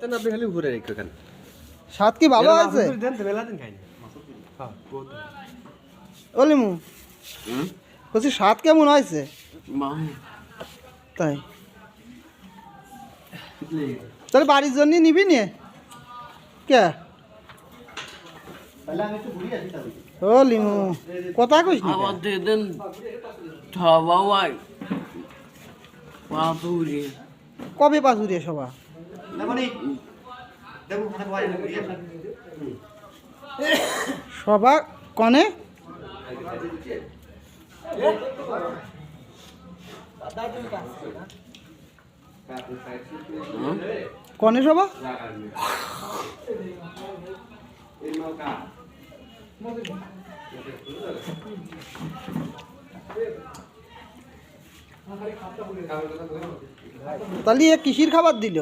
সাথে না বেহালি ঘুরে রেখো কেন স্বাদ কি ভালো আছে দেন তো বেলা দিন খাই না হ্যাঁ বহুত ওলিমু বলছি স্বাদ কেমন হয়েছে তাই তাহলে বাড়ির জন্য নিবি নে কে ও লিমু কথা কইস নি আবার দেন খাওয়াই পাতুরি কবে পাজুরে সবা সবা কনে কনে সবা তাহলে কিসির খাবার দিল